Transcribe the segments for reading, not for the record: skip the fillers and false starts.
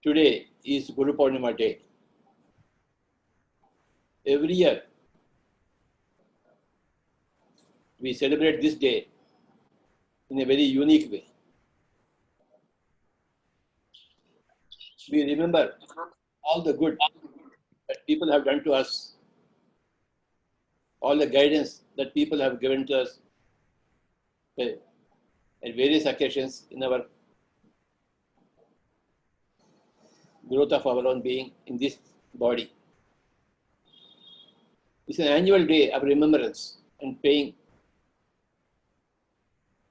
Today is Guru Poornima day. Every year, we celebrate this day in a very unique way. We remember all the good that people have done to us, all the guidance that people have given to us at various occasions in our growth of our own being in this body. It's an annual day of remembrance and paying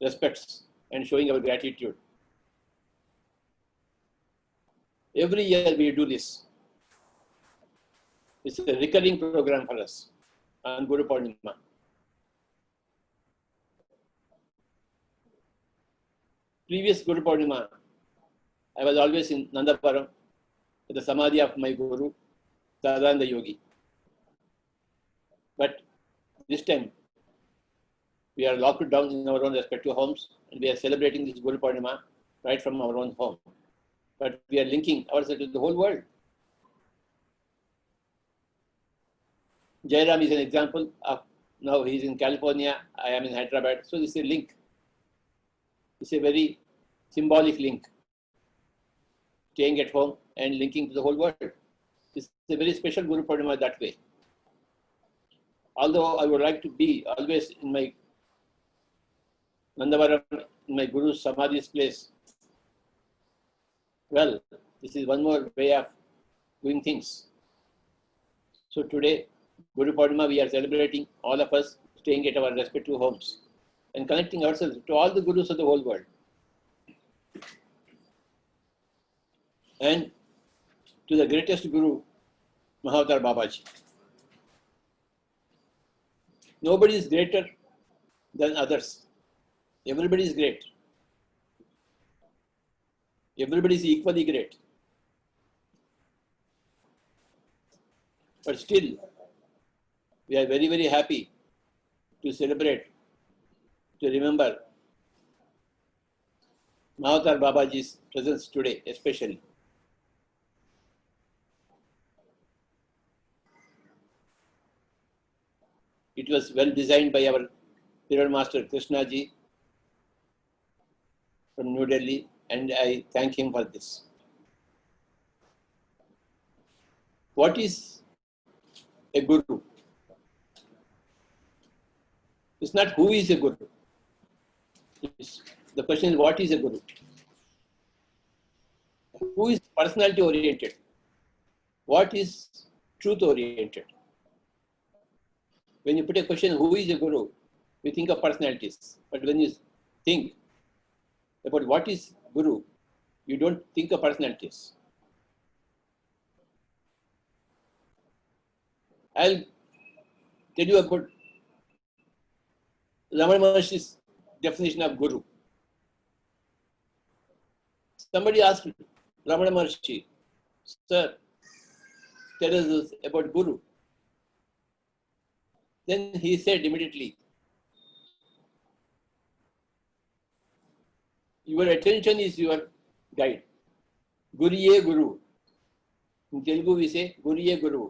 respects and showing our gratitude. Every year we do this. It's a recurring program for us on Guru Poornima. Previous Guru Poornima, I was always in Nandapuram at the Samadhi of my Guru, Sadananda Yogi. But this time, we are locked down in our own respective homes and we are celebrating this Guru Poornima right from our own home. But we are linking ourselves to the whole world. Jairam is an example of, now he is in California, I am in Hyderabad. So this is a link. It's a very symbolic link. Staying at home and linking to the whole world. It's a very special Guru Poornima that way. Although I would like to be always in my Nandavaram, in my Guru's Samadhi's place, well, this is one more way of doing things. So today, Guru Poornima, we are celebrating, all of us staying at our respective homes and connecting ourselves to all the Gurus of the whole world. And to the greatest Guru, Mahavatar Babaji. Nobody is greater than others. Everybody is great. Everybody is equally great. But still, we are very, very happy to celebrate, to remember Mahavatar Babaji's presence today, especially. It was well designed by our Pyramid Master Krishna ji from New Delhi, and I thank him for this. What is a Guru? It's not who is a Guru. The question is, what is a Guru? Who is personality oriented? What is truth oriented? When you put a question, who is a Guru, we think of personalities. But when you think about what is Guru, you don't think of personalities. I'll tell you about Ramana Maharshi's definition of Guru. Somebody asked Ramana Maharshi, sir, tell us about Guru. Then he said immediately, your attention is your guide. Guriye Guru. In Telugu we say Guriye Guru.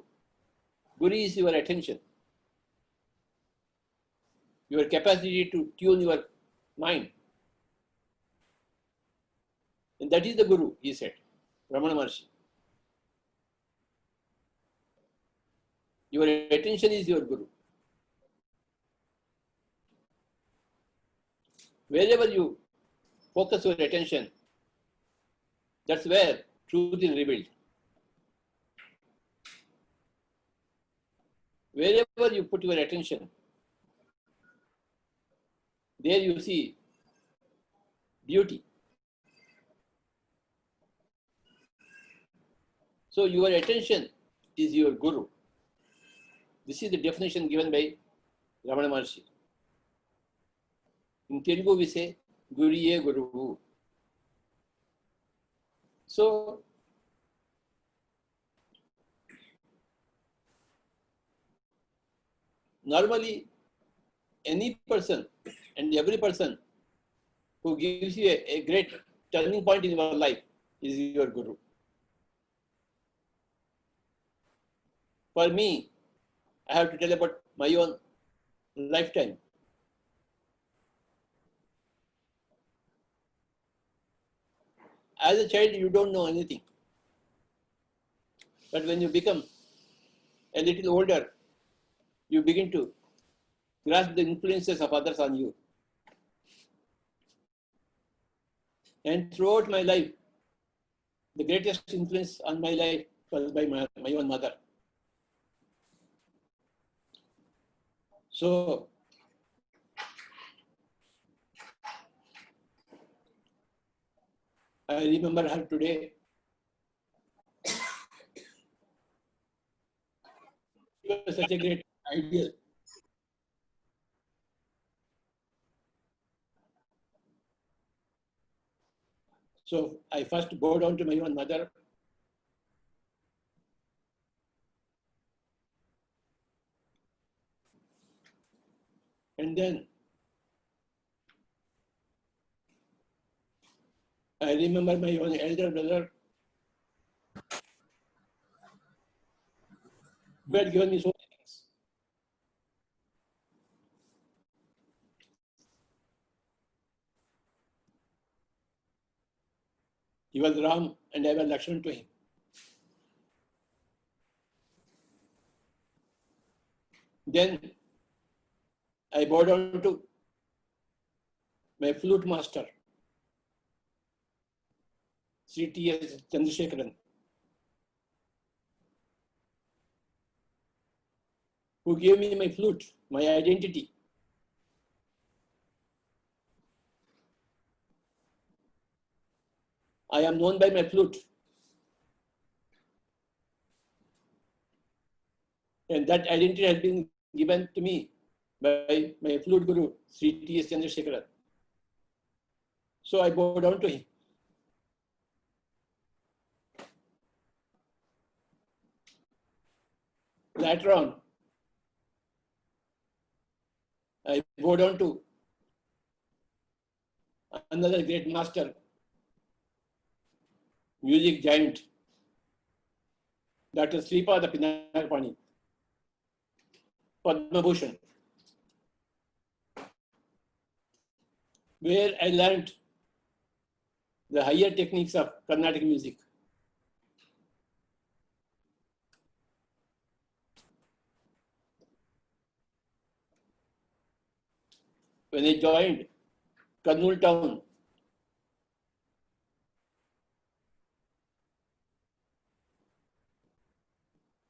Guru is your attention. Your capacity to tune your mind. And that is the Guru, he said, Ramana Maharshi. Your attention is your Guru. Wherever you focus your attention, that's where truth is revealed. Wherever you put your attention, there you see beauty. So your attention is your Guru. This is the definition given by Ramana Maharshi. In Telugu we say, Guriye Guru. So, normally, any person and every person who gives you a great turning point in your life is your Guru. For me, I have to tell about my own lifetime. As a child, you don't know anything. But when you become a little older, you begin to grasp the influences of others on you. And throughout my life, the greatest influence on my life was by my own mother. So, I remember her today. She was such a great ideal. So I first bow down to my own mother. And then I remember my own elder brother who had given me so many things. He was Ram and I was Lakshman to him. Then I bow down to my flute master, Sri T.S. Chandrasekharan, who gave me my flute, my identity. I am known by my flute. And that identity has been given to me by my flute guru, Sri T.S. Chandrasekharan. So I bow down to him. Later on, I bow down to another great master, music giant, Dr. Sripada Pinakapani, Padma Bhushan, where I learned the higher techniques of Carnatic music. When I joined Kurnool town,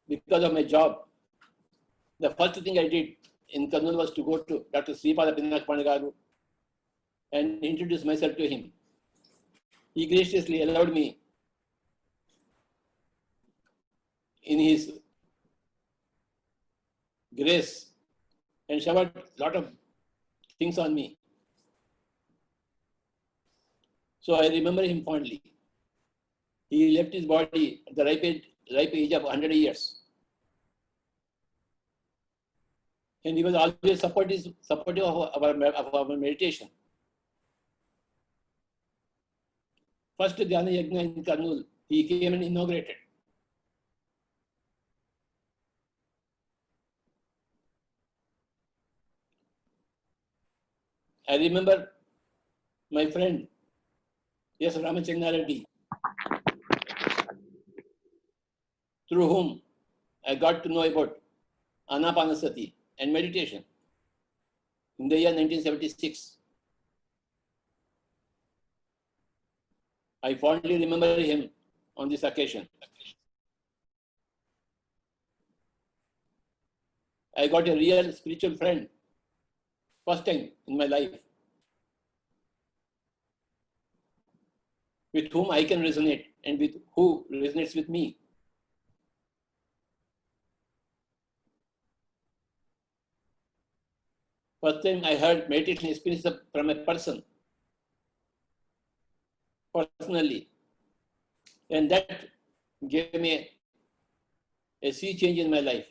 because of my job, the first thing I did in Kurnool was to go to Dr. Sripada Pinakapani Garu and introduce myself to him. He graciously allowed me in his grace and showered a lot of things on me. So I remember him fondly. He left his body at the ripe age of 100 years. And he was always supportive of our meditation. First Dhyana Yajna in Kurnool, he came and inaugurated. I remember my friend, yes, Ramachandra Reddy, through whom I got to know about Anapanasati and meditation in the year 1976. I fondly remember him on this occasion. I got a real spiritual friend, first time in my life, with whom I can resonate and with who resonates with me. First time I heard meditation experience from a person, personally, and that gave me a sea change in my life.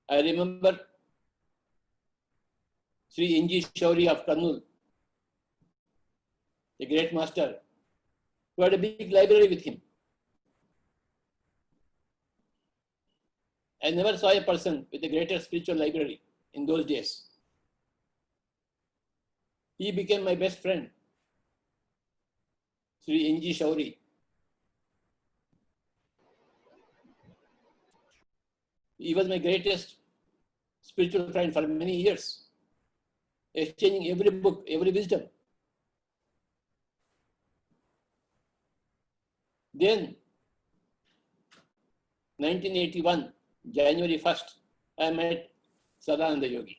I remember Sri Inji Shauri of Kurnool, the great master, who had a big library with him. I never saw a person with a greater spiritual library in those days. He became my best friend, Sri N.G. Shauri. He was my greatest spiritual friend for many years, exchanging every book, every wisdom. Then, 1981, January 1st, I met Sadananda Yogi.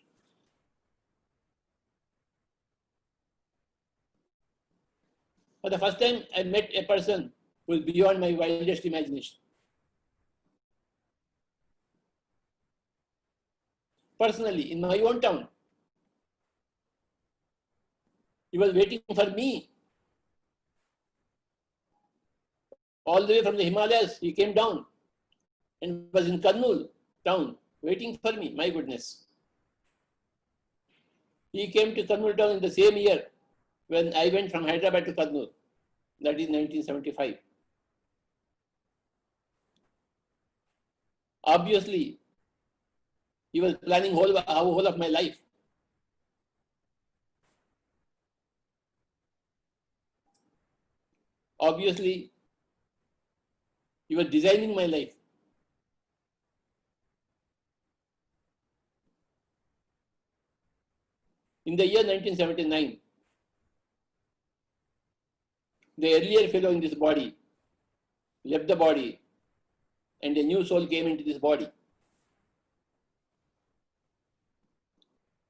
For the first time, I met a person who is beyond my wildest imagination. Personally, in my own town, he was waiting for me. All the way from the Himalayas, he came down and was in Kurnool town waiting for me. My goodness. He came to Kurnool town in the same year when I went from Hyderabad to Kurnool. That is 1975. Obviously, he was planning whole of my life. Obviously, he was designing my life. In the year 1979, the earlier fellow in this body left the body and a new soul came into this body.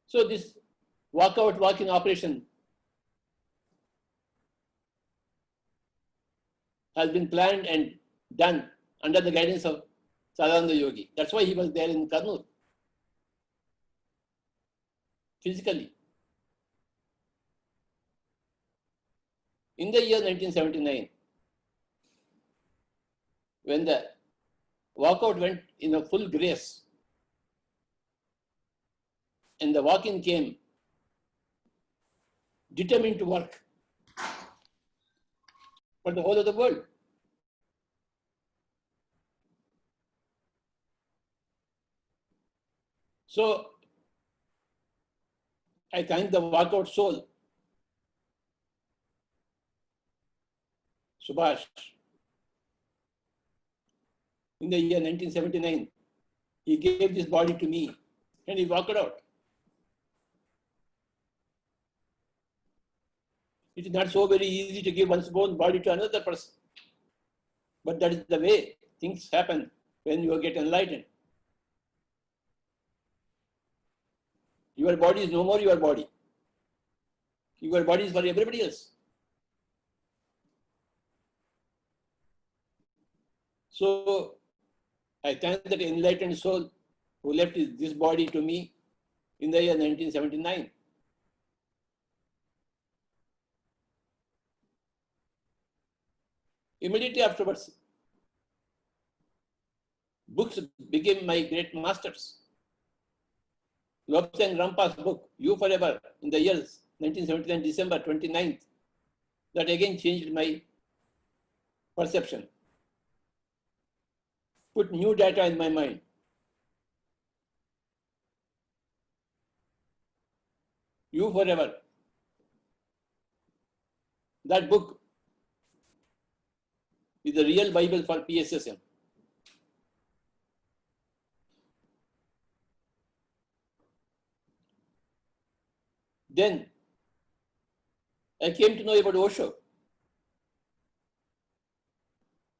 So this walk-in operation has been planned and done under the guidance of Sadananda Yogi. That's why he was there in Kurnool, physically. In the year 1979, when the walkout went in a full grace and the walk-in came determined to work for the whole of the world. So I thank the walkout soul, Subhash. In the year 1979, he gave this body to me and he walked out. It is not so very easy to give one's own body to another person. But that is the way things happen when you get enlightened. Your body is no more your body. Your body is for everybody else. So I thank that enlightened soul who left this body to me in the year 1979. Immediately afterwards, books became my great masters. Lobsang Rampa's book, You Forever, in the years 1979, December 29th, that again changed my perception, put new data in my mind. You Forever. That book is the real Bible for PSSM. Then I came to know about Osho.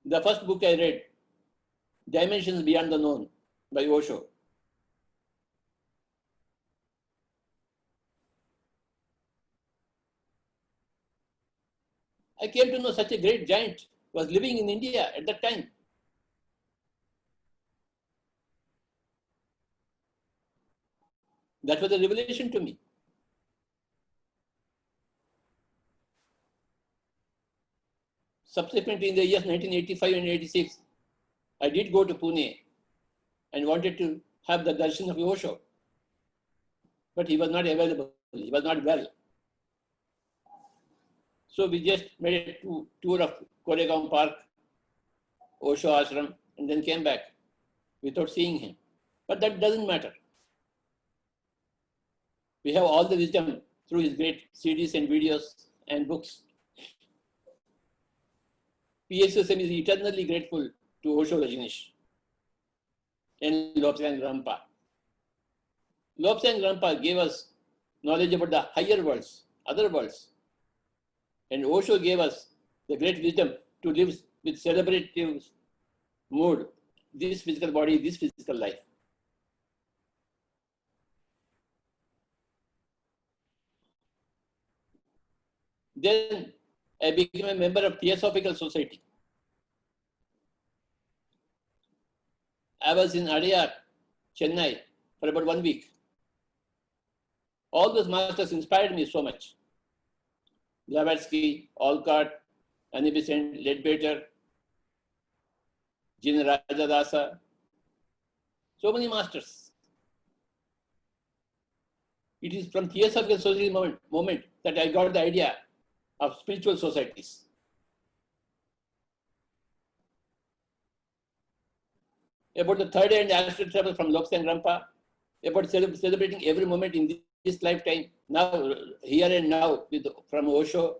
The first book I read, Dimensions Beyond the Known by Osho. I came to know such a great giant was living in India at that time. That was a revelation to me. Subsequently, in the years 1985 and 86, I did go to Pune and wanted to have the darshan of Osho. But he was not available. He was not well. So we just made a tour of Koregaon Park, Osho Ashram, and then came back without seeing him. But that doesn't matter. We have all the wisdom through his great CDs and videos and books. PSSM is eternally grateful to Osho Rajneesh and Lobsang Rampa. Lobsang Rampa gave us knowledge about the higher worlds, other worlds. And Osho gave us the great wisdom to live with celebrative mood, this physical body, this physical life. Then I became a member of Theosophical Society. I was in Adyar, Chennai, for about 1 week. All those masters inspired me so much. Blavatsky, Olcott, Anibisant, Ledbetter, Jin Rajadasa, so many masters. It is from Theosophical Society moment that I got the idea of spiritual societies. About the third and astral travel from Lobsang Rampa, about celebrating every moment in this lifetime, now, here and now, from Osho,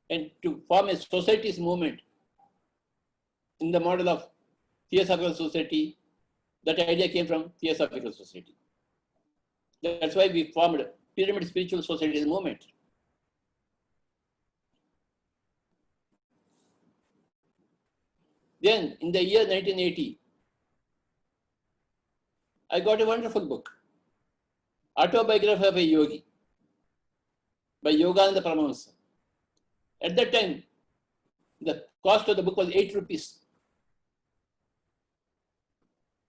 and to form a society's movement in the model of Theosophical Society. That idea came from Theosophical Society. That's why we formed Pyramid Spiritual Society movement. Then, in the year 1980, I got a wonderful book, Autobiography of a Yogi, by Yogananda Paramahansa. At that time, the cost of the book was 8 rupees.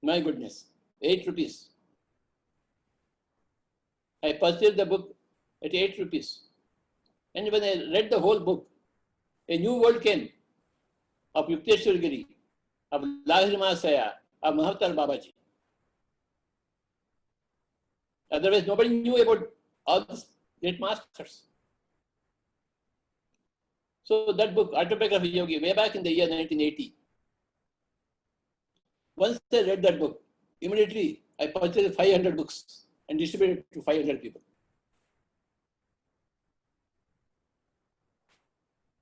My goodness, 8 rupees. I purchased the book at 8 rupees. And when I read the whole book, a new world came of Yukteswar Giri, of Lahiri Mahasaya, of Mahavtar Babaji. Otherwise, nobody knew about all these great masters. So that book, Autobiography of a Yogi, way back in the year 1980. Once I read that book, immediately I purchased 500 books and distributed it to 500 people.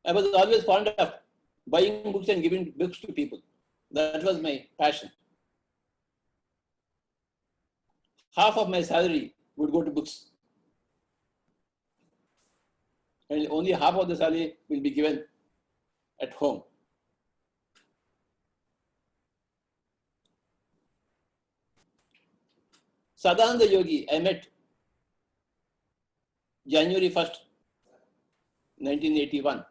I was always fond of buying books and giving books to people. That was my passion. Half of my salary would go to books. And only half of the salary will be given at home. Sadananda Yogi, I met January 1st, 1981.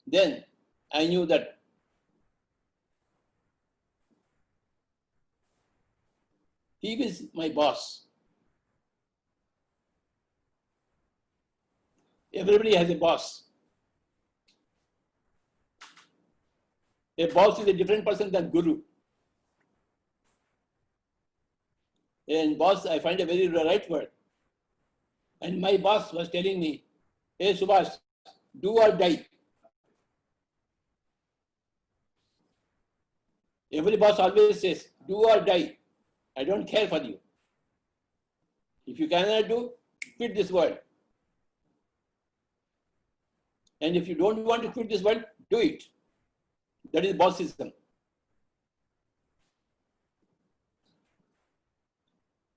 Then I knew that he was my boss. Everybody has a boss. A boss is a different person than guru. And boss, I find a very right word. And my boss was telling me, hey Subhash, do or die. Every boss always says, do or die. I don't care for you. If you cannot do, quit this world. And if you don't want to quit this world, do it. That is bossism.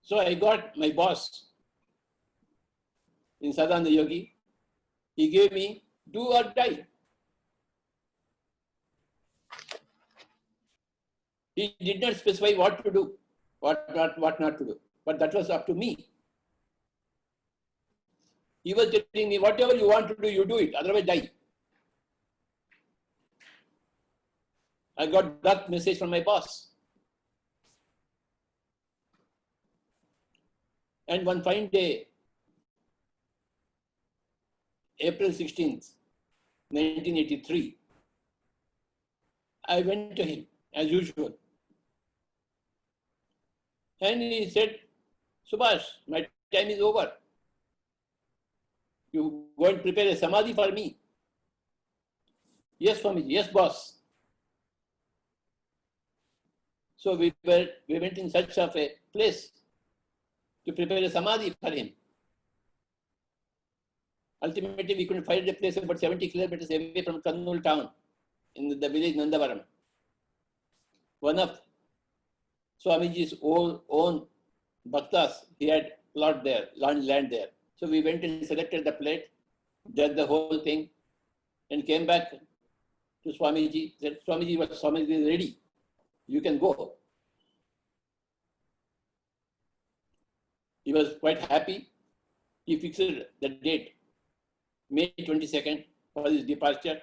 So I got my boss in Sadananda Yogi. He gave me do or die. He did not specify what to do, what not to do, but that was up to me. He was telling me, whatever you want to do, you do it, otherwise die. I got that message from my boss. And one fine day, April 16th, 1983, I went to him as usual. And he said, Subhash, my time is over. You go and prepare a samadhi for me. Yes, Swamiji. Yes, boss. So we went in search of a place to prepare a samadhi for him. Ultimately, we couldn't find a place about 70 kilometers away from Kurnool town in the village Nandavaram. One of Swamiji's own bhaktas, he had plot there, land there. So we went and selected the plate, did the whole thing, and came back to Swamiji. Said, Swamiji is ready. You can go. He was quite happy. He fixed the date, May 22nd, for his departure.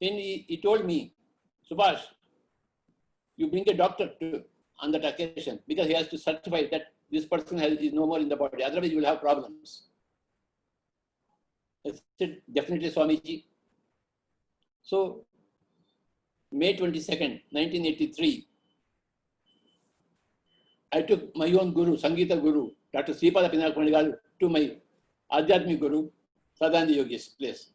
Then he told me, Subhash, you bring a doctor on that occasion because he has to certify that this person is no more in the body. Otherwise, you will have problems. I said, definitely, Swamiji. So, May 22nd, 1983, I took my own guru, Sangeeta Guru, Dr. Sripada Pinnakumari, to my Adhyatmic Guru, Sadananda Yogi's place,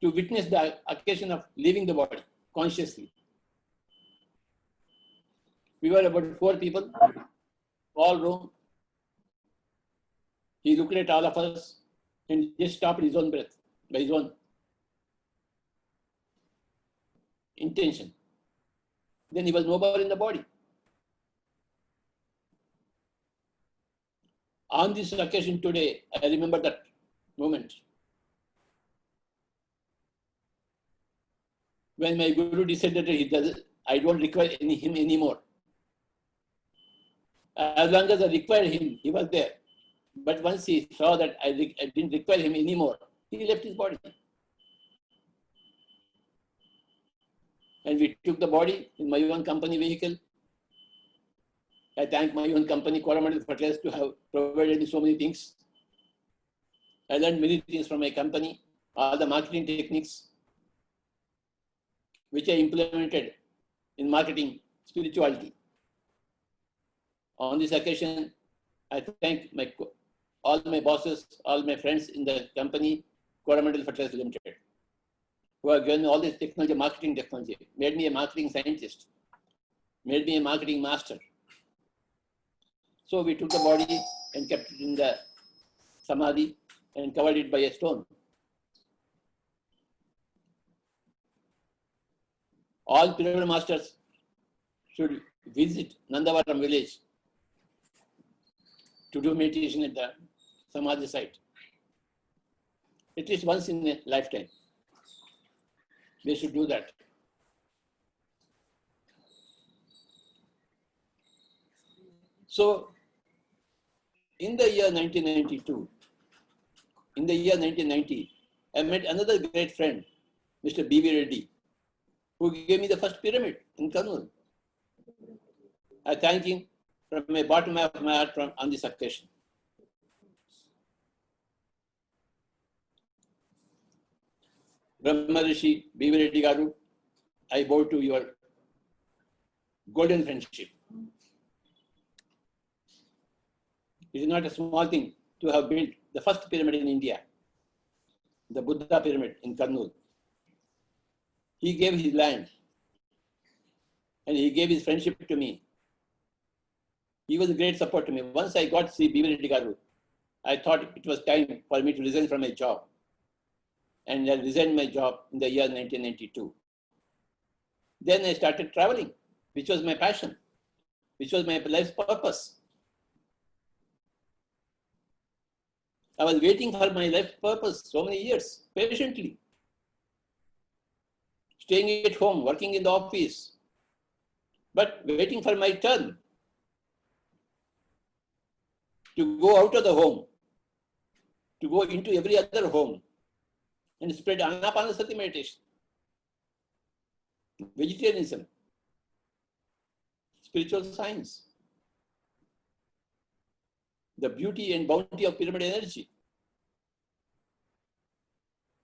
to witness the occasion of leaving the body consciously. We were about 4 people, all room. He looked at all of us and just stopped his own breath by his own intention. Then he was no more in the body. On this occasion today, I remember that moment. When my Guru decided that I don't require him anymore. As long as I required him, he was there. But once he saw that I didn't require him anymore, he left his body. And we took the body in my own company vehicle. I thank my own company, Coromandel Fertilizers, to have provided me so many things. I learned many things from my company, all the marketing techniques, which I implemented in marketing spirituality. On this occasion, I thank all my bosses, all my friends in the company, Coromandel Fertilizers Limited, who have given all this technology, marketing technology, made me a marketing scientist, made me a marketing master. So we took the body and kept it in the samadhi and covered it by a stone. All pyramid masters should visit Nandavaram village to do meditation at the samadhi site. At least once in a lifetime. They should do that. So, in the year 1992, in the year 1990, I met another great friend, Mr. B.V. Reddy, who gave me the first pyramid in Kurnool. I thank him from the bottom of my heart on this occasion. Brahma Rishi, B.V. Reddy Garu, I bow to your golden friendship. It is not a small thing to have built the first pyramid in India, the Buddha pyramid in Kurnool. He gave his land and he gave his friendship to me. He was a great support to me. Once I got to see B.V. Reddy Garu, I thought it was time for me to resign from my job. And I resigned my job in the year 1992. Then I started traveling, which was my passion, which was my life's purpose. I was waiting for my life purpose so many years, patiently. Staying at home, working in the office, but waiting for my turn to go out of the home, to go into every other home and spread Anapanasati Meditation, Vegetarianism, spiritual science, the beauty and bounty of pyramid energy.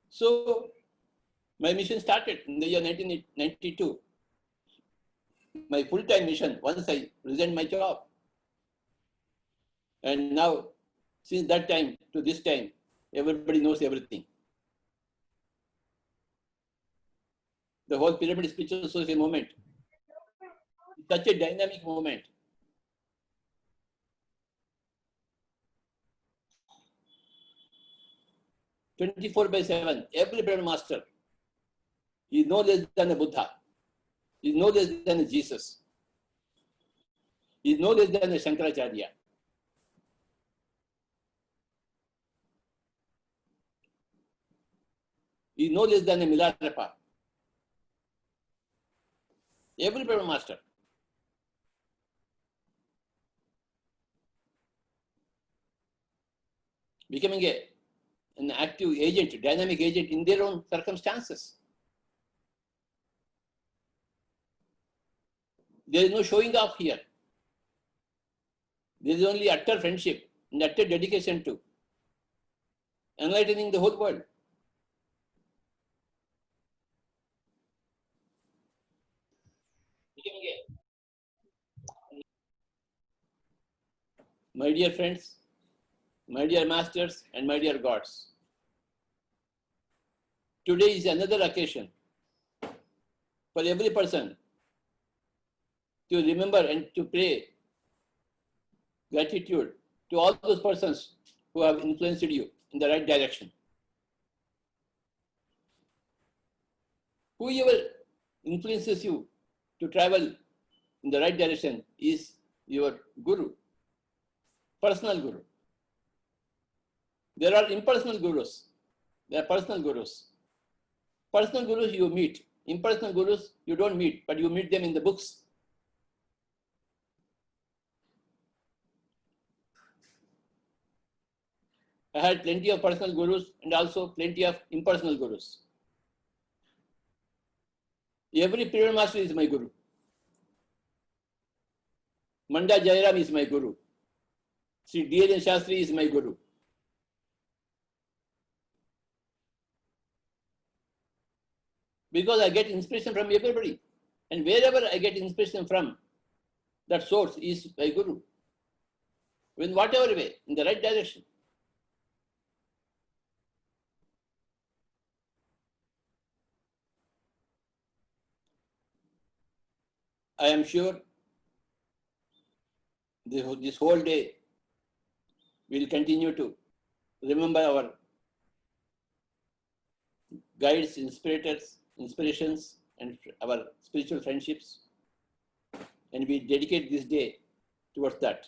So my mission started in the year 1992. My full-time mission, once I resigned my job. And now, since that time to this time, everybody knows everything. The whole pyramid spiritual social movement is such a dynamic movement. "24/7, every pyramid master is no less than a Buddha, is no less than a Jesus, is no less than a Shankaracharya. Is no less than a Milarepa. Every pyramid master. Becoming an active agent, dynamic agent in their own circumstances. There is no showing off here. There is only utter friendship and utter dedication to enlightening the whole world. My dear friends, my dear masters, and my dear gods, today is another occasion for every person to remember and to pray gratitude to all those persons who have influenced you in the right direction. Whoever influences you to travel in the right direction is your guru, personal guru. There are impersonal gurus. There are personal gurus. Personal gurus you meet. Impersonal gurus you don't meet, but you meet them in the books. I had plenty of personal gurus and also plenty of impersonal gurus. Every pyramid master is my guru. Manda Jairam is my guru. Sri D.N. Shastri is my guru. Because I get inspiration from everybody. And wherever I get inspiration from, that source is my guru. In whatever way, in the right direction. I am sure this whole day we will continue to remember our guides, inspirators, inspirations, and our spiritual friendships. And we dedicate this day towards that.